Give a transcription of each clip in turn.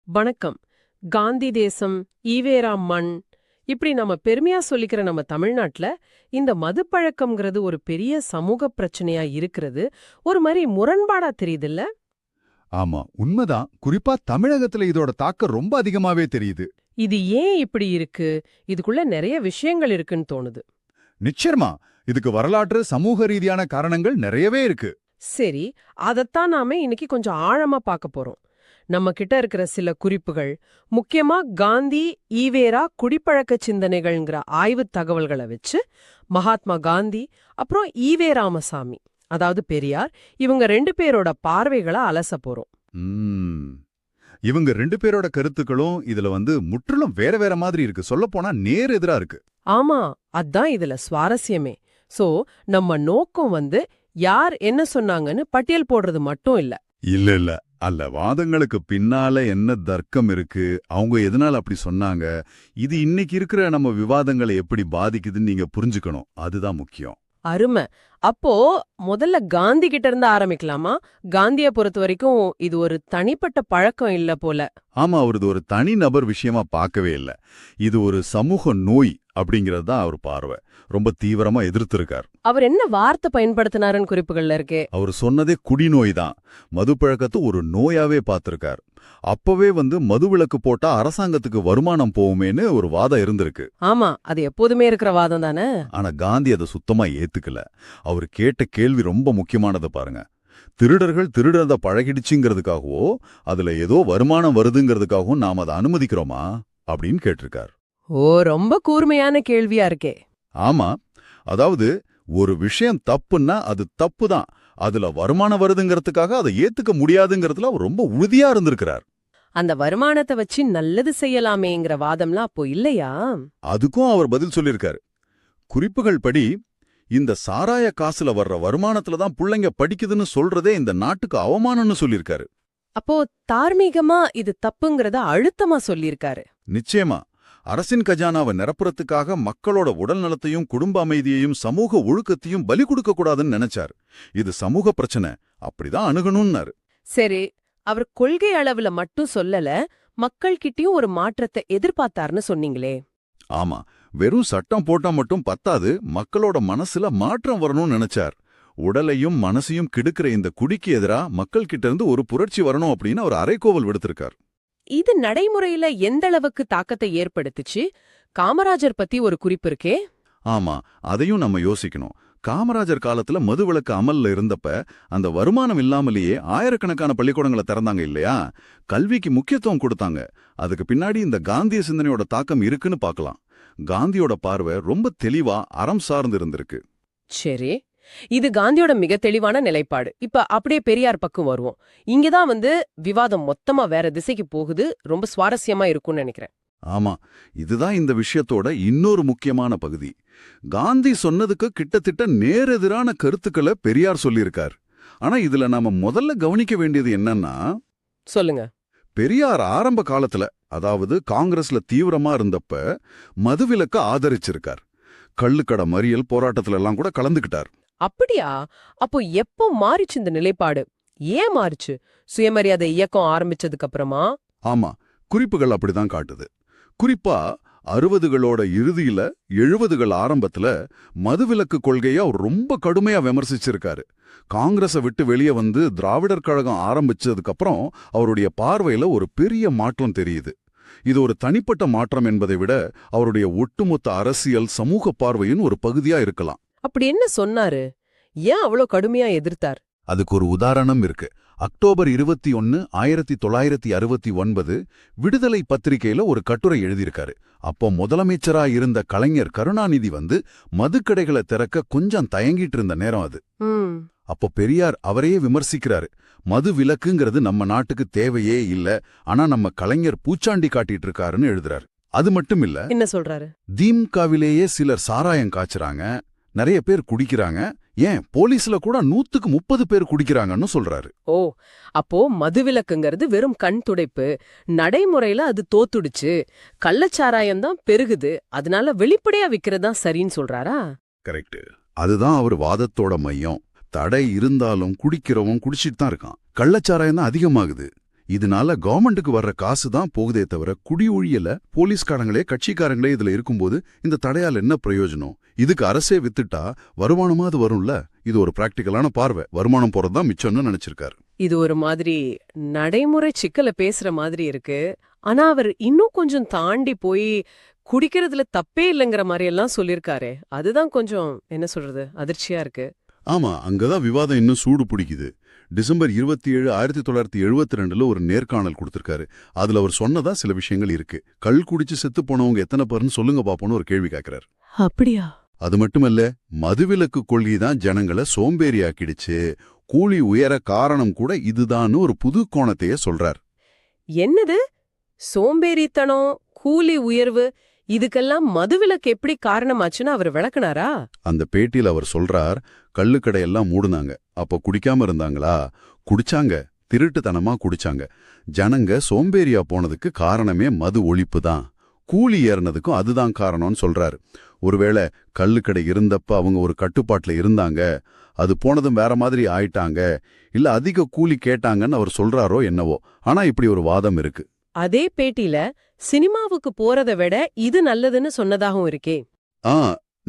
வணக்கம். காந்தி தேசம், ஈவேரா மண், இப்படி நம்ம பெருமையா சொல்லிக்கிற நம்ம தமிழ்நாட்டுல இந்த மதுப்பழக்கம்ங்கிறது ஒரு பெரிய சமூக பிரச்சனையா இருக்கிறது ஒரு மாதிரி முரண்பாடா தெரியுதுல்ல? ஆமா, உண்மைதான். குறிப்பா தமிழகத்துல இதோட தாக்கம் ரொம்ப அதிகமாவே தெரியுது. இது ஏன் இப்படி இருக்கு? இதுக்குள்ள நிறைய விஷயங்கள் இருக்குன்னு தோணுது. நிச்சயமா, இதுக்கு வரலாற்று சமூக ரீதியான காரணங்கள் நிறையவே இருக்கு. சரி, அதத்தான் நாம இன்னைக்கு கொஞ்சம் ஆழமா பார்க்க போறோம். நம்ம கிட்ட இருக்கிற சில குறிப்புகள், முக்கியமா காந்தி, ஈவேரா குடிப்பழக்க சிந்தனைகள்ங்கிற ஆய்வுத் தகவல்களை வச்சு மகாத்மா காந்தி அப்புறம் ஈவே ராமசாமி, அதாவது பெரியார், இவங்க ரெண்டு பேரோட பார்வைகளை அலச போறோம். ம், இவங்க ரெண்டு பேரோட கருத்துக்களும் இதுல முற்றிலும் வேற வேற மாதிரி இருக்கு. சொல்லப்போனா நேர் எதிரா இருக்கு. ஆமா, அதான் இதுல சுவாரஸ்யமே. சோ நம்ம நோக்கம் யார் என்ன சொன்னாங்கன்னு பட்டியல் போடுறது மட்டும் இல்ல. இல்ல இல்ல, அல்ல, வாதங்களுக்கு பின்னால என்ன தர்க்கம் இருக்கு, அவங்க எதனால அப்படி சொன்னாங்க, இது இன்னைக்கு இருக்கிற நம்ம விவாதங்களை எப்படி பாதிக்குதுன்னு நீங்க புரிஞ்சுக்கணும். அதுதான் முக்கியம். அருமை. அப்போ முதல்ல காந்தி கிட்ட இருந்து ஆரம்பிக்கலாமா? காந்திய பொறுத்த வரைக்கும் இது ஒரு தனிப்பட்ட பழக்கம் இல்ல போல. ஆமா, அவரது ஒரு தனி நபர் விஷயமா பார்க்கவே இல்ல. இது ஒரு சமூக நோய் அப்படிங்கிறது தான் அவர் பார்வை. ரொம்ப தீவிரமா எதிர்த்திருக்கார். அவர் என்ன வார்த்தை பயன்படுத்தினாருன்னு குறிப்புகள்ல இருக்கே. அவர் சொன்னதே குடிநோய் தான். மதுப்பழக்கத்தை ஒரு நோயாவே பார்த்திருக்கார். அப்பவே மதுவிலக்கு போட்டா அரசாங்கத்துக்கு வருமானம் போகுமேன்னு ஒரு வாதம் இருந்திருக்கு. ஆமா, அது எப்போதுமே இருக்கிற வாதம் தானே. ஆனா காந்தி அதை சுத்தமா ஏத்துக்கல. அவர் கேட்ட கேள்வி ரொம்ப முக்கியமானதை பாருங்க. திருடர்கள் திருடத பழகிடுச்சுங்கிறதுக்காகவோ அதுல ஏதோ வருமானம் வருதுங்கிறதுக்காகவும் நாம அதை அனுமதிக்கிறோமா அப்படின்னு கேட்டிருக்கார். ஓ, ரொம்ப கூர்மையான கேள்வியா இருக்கே. ஆமா, அதாவது ஒரு விஷயம் தப்புன்னா அது தப்பு தான், அதுல வருமானம் வருதுங்கிறதுக்காக அதை ஏத்துக்க முடியாதுங்கிறதுல அவர் ரொம்ப உறுதியா இருந்திருக்கிறார். அந்த வருமானத்தை வச்சு நல்லது செய்யலாமேங்கிற வாதம்லாம் அப்போ இல்லையா? அதுக்கும் அவர் பதில் சொல்லியிருக்காரு. குறிப்புகள் படி இந்த சாராய காசுல வர்ற வருமானத்துல தான் புள்ளைங்க படிக்குதுன்னு சொல்றதே இந்த நாட்டுக்கு அவமானம்னு சொல்லியிருக்காரு. அப்போ தார்மீகமா இது தப்புங்கிறத அழுத்தமா சொல்லியிருக்காரு. நிச்சயமா, அரசின் கஜானாவை நிரப்புறதுக்காக மக்களோட உடல் நலத்தையும் குடும்ப அமைதியையும் சமூக ஒழுக்கத்தையும் பலி கொடுக்க கூடாதுன்னு நினைச்சார். இது சமூக பிரச்சனை, அப்படிதான் அணுகணும்னாரு. சரி, அவர் கொள்கை அளவுல மட்டும் சொல்லல, மக்கள் கிட்டயும் ஒரு மாற்றத்தை எதிர்பார்த்தாருன்னு சொன்னீங்களே. ஆமா, வெறும் சட்டம் போட்டா மட்டும் பத்தாது, மக்களோட மனசுல மாற்றம் வரணும்னு நினைச்சார். உடலையும் மனசையும் கெடுக்கிற இந்த குடிக்கு எதிரா மக்கள் கிட்ட இருந்து ஒரு புரட்சி வரணும் அப்படின்னு அவர் அறைகோவல் விடுத்திருக்கார். இது நடைமுறையில எந்த அளவுக்கு தாக்கத்தை ஏற்படுத்துச்சு? காமராஜர் பத்தி ஒரு குறிப்பு இருக்கே. ஆமா, அதையும் நம்ம யோசிக்கணும். காமராஜர் காலத்துல மதுவிலக்கு அமல்ல இருந்தப்ப அந்த வருமானம் இல்லாமலேயே ஆயிரக்கணக்கான பள்ளிக்கூடங்களை திறந்தாங்க இல்லையா? கல்விக்கு முக்கியத்துவம் கொடுத்தாங்க. அதுக்கு பின்னாடி இந்த காந்திய சிந்தனையோட தாக்கம் இருக்குன்னு பார்க்கலாம். காந்தியோட பார்வை ரொம்ப தெளிவா அறம் சார்ந்து இருந்திருக்கு. சரி, இது காந்தியோட மிக தெளிவான நிலைப்பாடு. இப்ப அப்படியே பெரியார் பக்கம் வருவோம். இங்கதான் விவாதம் மொத்தமா வேற திசைக்கு போகுது. ரொம்ப சுவாரஸ்யமா இருக்கும்னு நினைக்கிறேன். ஆமா, இதுதான் இந்த விஷயத்தோட இன்னொரு முக்கியமான பகுதி. காந்தி சொன்னதுக்கு கிட்டத்தட்ட நேரெதிரான கருத்துக்களை பெரியார் சொல்லியிருக்கார். ஆனா இதுல நாம முதல்ல கவனிக்க வேண்டியது என்னன்னா, சொல்லுங்க. பெரியார் ஆரம்ப காலத்துல, அதாவது காங்கிரஸ்ல தீவிரமா இருந்தப்ப மதுவிலக்க ஆதரிச்சிருக்கார். கள்ளுக்கடை மறியல் போராட்டத்துல எல்லாம் கூட கலந்துக்கிட்டார். அப்படியா? அப்போ எப்போ மாறிச்சு இந்த நிலைப்பாடு? ஏன் மாறிச்சு? சுயமரியாதை இயக்கம் ஆரம்பிச்சதுக்கு அப்புறமா? ஆமா, குறிப்புகள் அப்படிதான் காட்டுது. குறிப்பா 60களோட இறுதியில 70கள் ஆரம்பத்துல மதுவிலக்கு கொள்கையை அவர் ரொம்ப கடுமையா விமர்சிச்சிருக்காரு. காங்கிரஸை விட்டு வெளியே திராவிடர் கழகம் ஆரம்பிச்சதுக்கு அப்புறம் அவருடைய பார்வையில ஒரு பெரிய மாற்றம் தெரியுது. இது ஒரு தனிப்பட்ட மாற்றம் என்பதை விட அவருடைய ஒட்டுமொத்த அரசியல் சமூக பார்வையின் ஒரு பகுதியா இருக்கலாம். அப்படி என்ன சொன்னாரு? ஏன் அவ்வளோ கடுமையா எதிர்த்தார்? அதுக்கு ஒரு உதாரணம் இருக்கு. அக்டோபர் 21, 1969 விடுதலை பத்திரிகையில ஒரு கட்டுரை எழுதியிருக்காரு. அப்போ முதலமைச்சரா இருந்த கலைஞர் கருணாநிதி மதுக்கடைகளை திறக்க கொஞ்சம் தயங்கிட்டு இருந்த நேரம் அது. அப்போ பெரியார் அவரையே விமர்சிக்கிறாரு. மது விலக்குங்கிறது நம்ம நாட்டுக்கு தேவையே இல்ல, ஆனா நம்ம கலைஞர் பூச்சாண்டி காட்டிட்டு இருக்காருன்னு எழுதுறாரு. அது மட்டும் இல்ல, என்ன சொல்றாரு? திமுகவிலேயே சிலர் சாராயம் காய்ச்சறாங்க, நிறைய பேர் குடிக்கிறாங்க, ஏன் போலீஸ்ல கூட 100க்கு 30 பேர் குடிக்கிறாங்கன்னு சொல்றாரு. ஓ, அப்போ மதுவிலக்குங்கிறது வெறும் கண் துடைப்பு, நடைமுறையில அது தோத்துடுச்சு, கள்ளச்சாராயம் தான் பெருகுது, அதனால வெளிப்படையா விக்கிறதுதான் சரின்னு சொல்றாரா? கரெக்ட். அதுதான் அவர் வாதத்தோட மையம். தடை இருந்தாலும் குடிக்கிறவன் குடிச்சிட்டு தான் இருக்கான். கள்ளச்சாராயம் தான் அதிகமாகுது. இதனால கவர்மெண்ட்டுக்கு வர்ற காசு தான் போகுதே தவிர குடி ஒழியல. போலீஸ்காரங்களே கட்சிக்காரங்களே இதுல இருக்கும்போது இந்த தடையால் என்ன பிரயோஜனம்? இதுக்கு அரசே வித்துட்டா வருமானமாவது வரும்ல. இது ஒரு பிராக்டிக்கலான பார்வை. வருமானம் போறதுதான் மிச்சம்னு நினைச்சிருக்காரு. இது ஒரு மாதிரி நடைமுறை சிக்கல பேசுற மாதிரி இருக்கு. ஆனா அவர் இன்னும் கொஞ்சம் தாண்டி போய் குடிக்கிறதுல தப்பே இல்லைங்கிற மாதிரி எல்லாம் சொல்லிருக்காரே. அதுதான் கொஞ்சம் என்ன சொல்றது, அதிர்ச்சியா இருக்கு. ஆமா, அங்கதான் விவாதம் இன்னும் சூடு பிடிக்குது. டிசம்பர் 27, 1972 ஒரு நேர்காணல் கொடுத்திருக்காரு. அதுல அவர் சொன்னதா சில விஷயங்கள் இருக்கு. கள் குடிச்சு செத்து போனவங்க எத்தனை பேர்னு சொல்லுங்க பாப்போன்னு ஒரு கேள்வி கேட்கிறார். அப்படியா? அது மட்டுமல்ல, மதுவிலக்கு கொள்கை தான் ஜனங்களை சோம்பேறியாக்கிடுச்சு, கூலி உயர காரணம் கூட இதுதான்னு ஒரு புது கோணத்தையே சொல்றார். என்னது சோம்பேறித்தனம், கூலி உயர்வு, இதுக்கெல்லாம் மதுவிலக்கு எப்படி காரணமாச்சுன்னு அவர் விளக்குனாரா? அந்த பேட்டியில் அவர் சொல்றார், கள்ளுக்கடையெல்லாம் மூடுனாங்க. அப்போ குடிக்காம இருந்தாங்களா? குடிச்சாங்க, திருட்டுத்தனமா குடிச்சாங்க. ஜனங்க சோம்பேறியா போனதுக்கு காரணமே மது ஒழிப்பு தான். கூலி ஏறினதுக்கும் அதுதான் காரணம்னு சொல்றாரு. ஒருவேளை கள்ளுக்கடை இருந்தப்ப அவங்க ஒரு கட்டுப்பாட்டுல இருந்தாங்க, அது போனதும் வேற மாதிரி ஆயிட்டாங்க, இல்ல அதிக கூலி கேட்டாங்கன்னு அவர் சொல்றாரோ என்னவோ. ஆனா இப்படி ஒரு வாதம் இருக்கு. அதே பேட்டியில சினிமாவுக்கு போறதை விட இது நல்லதுன்னு சொன்னதாகவும் இருக்கே.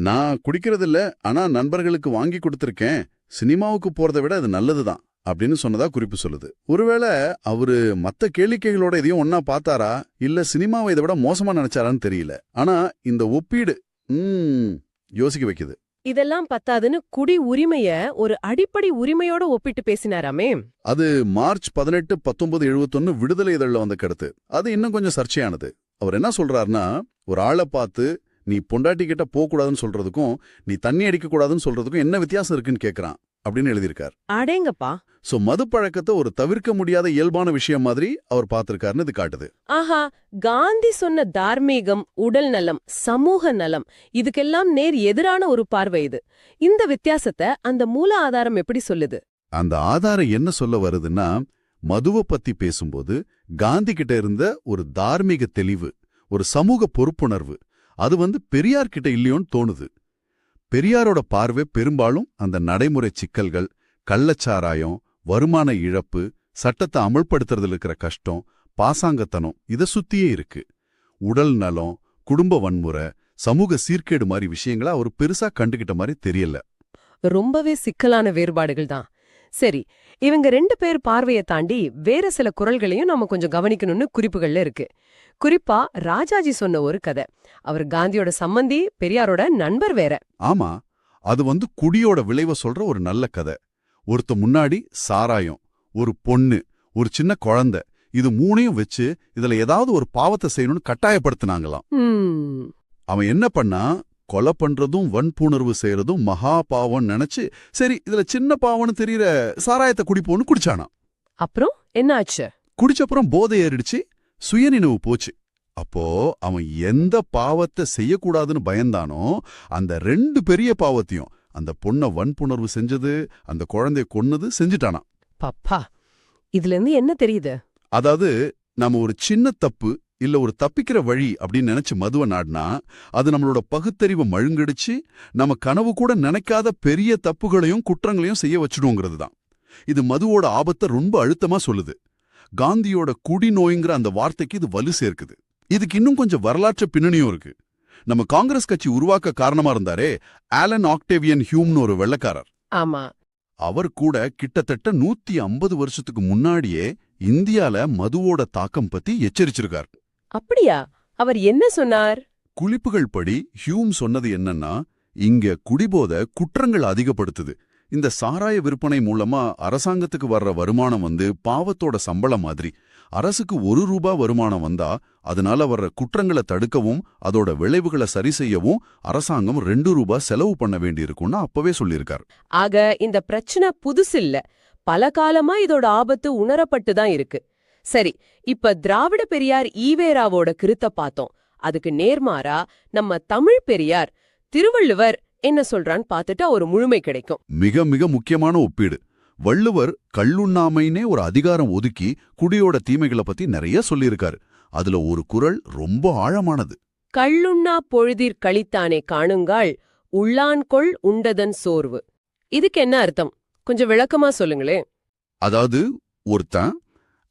நான் குடிக்கிறதில்ல, ஆனா நண்பர்களுக்கு வாங்கி கொடுத்திருக்கேன், சினிமாவுக்கு போறதை விட அது நல்லதுதான் அப்படின்னு சொன்னதா குறிப்பு சொல்லுது. ஒருவேளை அவரு மத்த கேளிக்கைகளோட இதையும் ஒன்னா பார்த்தாரா, இல்ல சினிமாவை இதை விட மோசமா நினைச்சாரான்னு தெரியல. ஆனா இந்த ஒப்பீடு யோசிக்க வைக்குது. இதெல்லாம் பத்தாதுன்னு குடி உரிமைய ஒரு அடிப்படை உரிமையோட ஒப்பிட்டு பேசினாராமே. அது மார்ச் 18, 1971 விடுதலை இதழில் வந்த கருத்து. அது இன்னும் கொஞ்சம் சர்ச்சையானது. அவர் என்ன சொல்றாருன்னா, ஒரு ஆளை பார்த்து நீ பொண்டாட்டி கிட்ட போகக்கூடாதுன்னு சொல்றதுக்கும் நீ தண்ணி அடிக்க கூடாதுன்னு சொல்றதுக்கும் என்ன வித்தியாசம் இருக்குன்னு கேட்கறான் அப்படின்னு எழுதியிருக்கார். அடேங்கப்பா. சோ மது பழக்கத்தை ஒரு தவிர்க்க முடியாத இயல்பான விஷயம் மாதிரி அவர் பார்த்திருக்காருன்னு இது காட்டுது. ஆஹா, காந்தி சொன்ன தார்மீகம், உடல் நலம், சமூக நலம், இதுக்கெல்லாம் நேர் எதிரான ஒரு பார்வை இது. இந்த வித்தியாசத்தை அந்த மூல ஆதாரம் எப்படி சொல்லுது? அந்த ஆதாரம் என்ன சொல்ல வருதுன்னா, மதுவை பத்தி பேசும்போது காந்தி கிட்ட இருந்த ஒரு தார்மீக தெளிவு, ஒரு சமூக பொறுப்புணர்வு, அது பெரியார் கிட்ட இல்லையோன்னு தோணுது. பெரியாரோட பார்வை பெரும்பாலும் அந்த நடைமுறை சிக்கல்கள், கள்ளச்சாராயம், வருமான இழப்பு, சட்டத்தை அமல்படுத்துறதுல இருக்கிற கஷ்டம், பாசாங்கத்தனம், இதை சுத்தியே இருக்கு. உடல் நலம், குடும்ப வன்முறை, சமூக சீர்கேடு மாதிரி விஷயங்களா அவர் பெருசா கண்டுகிட்ட மாதிரி தெரியல. ரொம்பவே சிக்கலான வேறுபாடுகள் தான். சரி, இவங்க 2 பேர் பார்வையை தாண்டி வேற சில குரல்களையும் நாம கொஞ்சம் கவனிக்கணும்னு குறிப்புகள்ல இருக்கு. குறிப்பா ராஜாஜி சொன்ன ஒரு கதை. அவர் காந்தியோட சம்பந்தி, பெரியாரோட நண்பர் வேற. ஆமா, அது குடியோட விளைவை சொல்ற ஒரு நல்ல கதை. ஒருத்த முன்னாடி சாராயம், ஒரு பொண்ணு, ஒரு சின்ன குழந்தை, இது 3ஐயும் வச்சு இதுல ஏதாவது ஒரு பாவத்தை செய்யணும்னு கட்டாயப்படுத்தினாங்களாம். அவன் என்ன பண்ணா, கொலை பண்றதும் வன்புணர்வு செய்யறதும் மகா பாவம் நினைச்சு, சரி இதுல சின்ன பாவம்னு தெரியற சாராயத்தை குடிப்போன்னு குடிச்சானா. அப்புறம் என்ன ஆச்சு? குடிச்சப்புறம் போதை ஏறிடுச்சு, சுயநினைவு போச்சு. அப்போ அவன் எந்த பாவத்தை செய்யக்கூடாதுன்னு பயந்தானோ அந்த 2 பெரிய பாவத்தையும், அந்த பொண்ணை வன்புணர்வு செஞ்சது, அந்த குழந்தைய கொன்னது செஞ்சுட்டானா. பப்பா, இதுல இருந்து என்ன தெரியுது? அதாவது நாம ஒரு சின்ன தப்பு இல்ல ஒரு தப்பிக்கிற வழி அப்படின்னு நினைச்சு மதுவை நாடினா, அது நம்மளோட பகுத்தறிவை மழுங்கடிச்சு நம்ம கனவு கூட நினைக்காத பெரிய தப்புகளையும் குற்றங்களையும் செய்ய வச்சுடுவோங்கிறது தான். இது மதுவோட ஆபத்தை ரொம்ப அழுத்தமா சொல்லுது. காந்தியோட குடிநோய்ங்கிற அந்த வார்த்தைக்கு இது வலு சேர்க்குது. இதுக்கு இன்னும் கொஞ்சம் வரலாற்று பின்னணியும் இருக்கு. நம்ம காங்கிரஸ் கட்சி உருவாக்க காரணமா இருந்தாரே ஆலன் ஆக்டேவியன் ஹியூம்னு ஒரு வெள்ளைக்காரர். ஆமா, அவர் கூட கிட்டத்தட்ட 150 வருஷத்துக்கு முன்னாடியே இந்தியால மதுவோட தாக்கம் பத்தி எச்சரிச்சிருக்கார். அப்படியா? அவர் என்ன சொன்னார்? குளிப்புகள் படி ஹியூம் சொன்னது என்னன்னா, இங்க குடிபோத குற்றங்கள் அதிகப்படுத்துது. இந்த சாராய விற்பனை மூலமா அரசாங்கத்துக்கு வர்ற வருமானம் பாவத்தோட சம்பளம் மாதிரி. அரசுக்கு 1 ரூபா வருமானம் வந்தா அதனால வர்ற குற்றங்களை தடுக்கவும் அதோட விளைவுகளை சரி செய்யவும் அரசாங்கம் 2 ரூபா செலவு பண்ண வேண்டியிருக்கும்னு அப்பவே சொல்லியிருக்கார். ஆக இந்த பிரச்சனை புதுசில்ல, பல காலமா இதோட ஆபத்து உணரப்பட்டு தான் இருக்கு. சரி, இப்ப திராவிட பெரியார் ஈவேராவோட கருத்தை பார்த்தோம். அதுக்கு நேர்மாறா நம்ம தமிழ் பெரியார் திருவள்ளுவர் என்ன சொல்றான்னு பார்த்துட்டா ஒரு முழுமை கிடைக்கும். மிக மிக முக்கியமான ஒப்பீடு. வள்ளுவர் கள்ளுண்ணாமைனே ஒரு அதிகாரம் ஒதுக்கி குடியோட தீமைகளை பத்தி நிறைய சொல்லியிருக்காரு. அதுல ஒரு குறள் ரொம்ப ஆழமானது. கள்ளுண்ணா பொழுதிற் கழித்தானே காணுங்கால் உள்ளான்கொள் உண்டதன் சோர்வு. இதுக்கு என்ன அர்த்தம்? கொஞ்சம் விளக்கமா சொல்லுங்களே. அதாவது ஒருத்தன்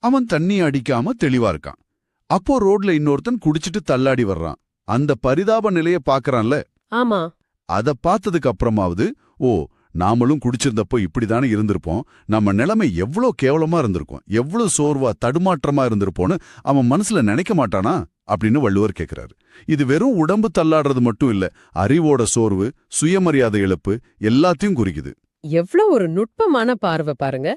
அவன் தண்ணி அடிக்காம தெளிவா இருக்கான். அப்போ ரோட்ல இன்னொருத்தன் குடிச்சிட்டு தள்ளாடி வர்றான். அந்த பரிதாப நிலைய பாக்குறான்ல, ஆமா. அத பார்த்ததுக்கு அப்புறமாவது, ஓ, நாமளும் குடிச்சிருந்தப்போ இப்படிதானே இருந்திருப்போம், நம்ம நிலைமை எவ்வளோ கேவலமா இருந்திருக்கும், எவ்வளவு சோர்வா தடுமாற்றமா இருந்திருப்போன்னு அவன் மனசுல நினைக்க மாட்டானா அப்படின்னு வள்ளுவர் கேட்கிறாரு. இது வெறும் உடம்பு தள்ளாடுறது மட்டும் இல்ல, அறிவோட சோர்வு, சுயமரியாதை இழப்பு எல்லாத்தையும் குறிக்குது. எவ்ளோ ஒரு நுட்பமான பார்வை பாருங்க.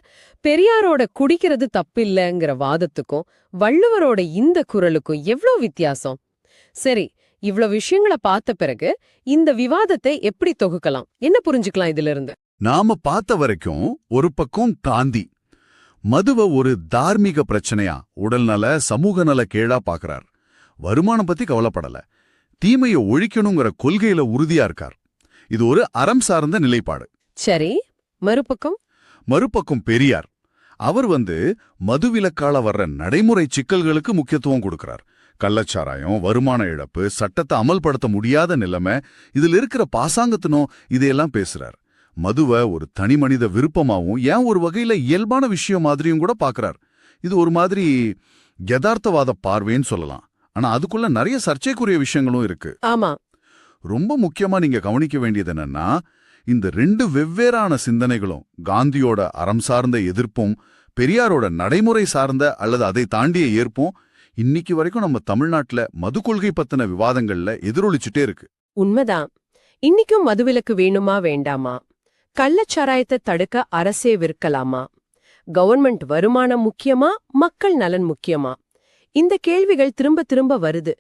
பெரியாரோட குடிக்கிறது தப்பில்லைங்கிற வாதத்துக்கும் வள்ளுவரோட இந்த குரலுக்கும் எவ்ளோ வித்தியாசம். சரி, இவ்ளோ விஷயங்களை பார்த்த பிறகு இந்த விவாதத்தை எப்படி தொகுக்கலாம், என்ன புரிஞ்சுக்கலாம் இதுல இருந்து? நாம பார்த்த வரைக்கும் ஒரு பக்கம் காந்தி மதுவை ஒரு தார்மீக பிரச்சனையா, உடல்நல சமூக நல கேடா பாக்குறார். வருமானம் பத்தி கவலைப்படல, தீமையை ஒழிக்கணுங்கிற கொள்கையில உறுதியா இருக்கார். இது ஒரு அறம் சார்ந்த நிலைப்பாடு. சரி, மறுபக்கம் பெரியார், அவர் மதுவிலக்கால வர்ற நடைமுறை சிக்கல்களுக்கு முக்கியத்துவம் கொடுக்கிறார். கள்ளச்சாராயம், வருமான இழப்பு, சட்டத்தை அமல்படுத்த முடியாத நிலைமை, இதுல இருக்கிற பாசாங்கத்தினோ இதையெல்லாம் பேசுறார். மதுவை ஒரு தனி மனித விருப்பமாவும், ஏன் ஒரு வகையில இயல்பான விஷயம் மாதிரியும் கூட பாக்குறார். இது ஒரு மாதிரி யதார்த்தவாத பார்வைன்னு சொல்லலாம். ஆனா அதுக்குள்ள நிறைய சர்ச்சைக்குரிய விஷயங்களும் இருக்கு. ஆமா. ரொம்ப முக்கியமா நீங்க கவனிக்க வேண்டியது என்னன்னா, இந்த ரெண்டு வெவ்வேறான சிந்தனைகளும், காந்தியோட அறம் சார்ந்த எதிர்ப்பும் பெரியாரோட நடைமுறை சார்ந்த அல்லது அதை தாண்டிய ஏற்பும், இன்னைக்கு வரைக்கும் நம்ம தமிழ்நாட்டுல மது கொள்கை பத்தின விவாதங்கள்ல எதிரொலிச்சுட்டே இருக்கு. உண்மைதான். இன்னைக்கும் மதுவிலக்கு வேணுமா வேண்டாமா? கள்ளச்சாராயத்தை தடுக்க அரசே விற்கலாமா? கவர்மெண்ட் வருமானம் முக்கியமா, மக்கள் நலன் முக்கியமா? இந்த கேள்விகள் திரும்ப திரும்ப வருது.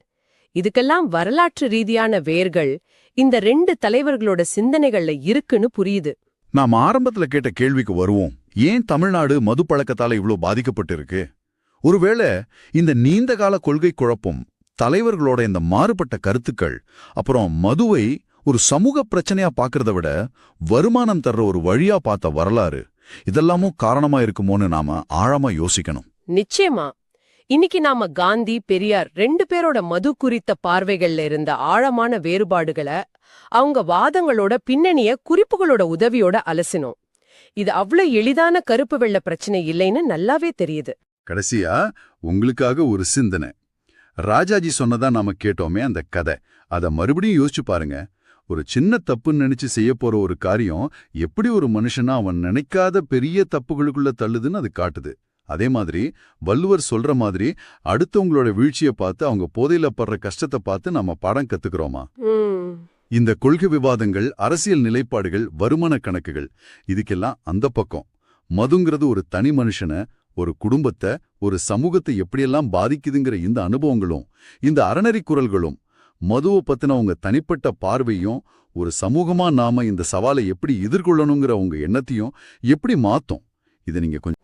இதுக்கெல்லாம் வரலாற்று ரீதியான வேர்கள் இந்த ரெண்டு தலைவர்களோட சிந்தனைகள்ல இருக்குன்னு புரியுது. நாம் ஆரம்பத்துல கேட்ட கேள்விக்கு வருவோம். ஏன் தமிழ்நாடு மது பழக்கத்தால இவ்ளோ பாதிக்கப்பட்டு இருக்கு? ஒருவேளை இந்த நீண்டகால கொள்கை குழப்பம், தலைவர்களோட இந்த மாறுபட்ட கருத்துக்கள், அப்புறம் மதுவை ஒரு சமூக பிரச்சனையா பாக்குறத விட வருமானம் தர்ற ஒரு வழியா பார்த்த வரலாறு, இதெல்லாமும் காரணமா இருக்குமோன்னு நாம ஆழமா யோசிக்கணும். நிச்சயமா. இன்னைக்கு நாம காந்தி, பெரியார் ரெண்டு பேரோட மது குறித்த பார்வைகள்ல இருந்த ஆழமான வேறுபாடுகளை, அவங்க வாதங்களோட பின்னணிய குறிப்புகளோட உதவியோட அலசினோம். இது அவ்வளவு எளிதான கருப்பு வெள்ள பிரச்சனை இல்லைன்னு நல்லாவே தெரியுது. கடைசியா உங்களுக்காக ஒரு சிந்தனை. ராஜாஜி சொன்னதா நாம கேட்டோமே அந்த கதை, அத மறுபடியும் யோசிச்சு பாருங்க. ஒரு சின்ன தப்புன்னு நினைச்சு செய்ய போற ஒரு காரியம் எப்படி ஒரு மனுஷனா அவன் நினைக்காத பெரிய தப்புகளுக்குள்ள தள்ளுதுன்னு அது காட்டுது. அதே மாதிரி வள்ளுவர் சொல்ற மாதிரி அடுத்தவங்களோட வீழ்ச்சியை பார்த்து, அவங்க போதையில படுற கஷ்டத்தை பார்த்து நம்ம பாடம் கத்துக்கிறோமா? இந்த கொள்கை விவாதங்கள், அரசியல் நிலைப்பாடுகள், வருமான கணக்குகள், இதுக்கெல்லாம் அந்த பக்கம் மதுங்கிறது ஒரு தனி மனுஷனை, ஒரு குடும்பத்தை, ஒரு சமூகத்தை எப்படியெல்லாம் பாதிக்குதுங்கிற இந்த அனுபவங்களும், இந்த அறநெறி குரல்களும், மதுவை பத்தின உங்க தனிப்பட்ட பார்வையும், ஒரு சமூகமா நாம இந்த சவாலை எப்படி எதிர்கொள்ளணுங்கிற உங்க எண்ணத்தையும் எப்படி மாத்தும், இதை நீங்க கொஞ்சம்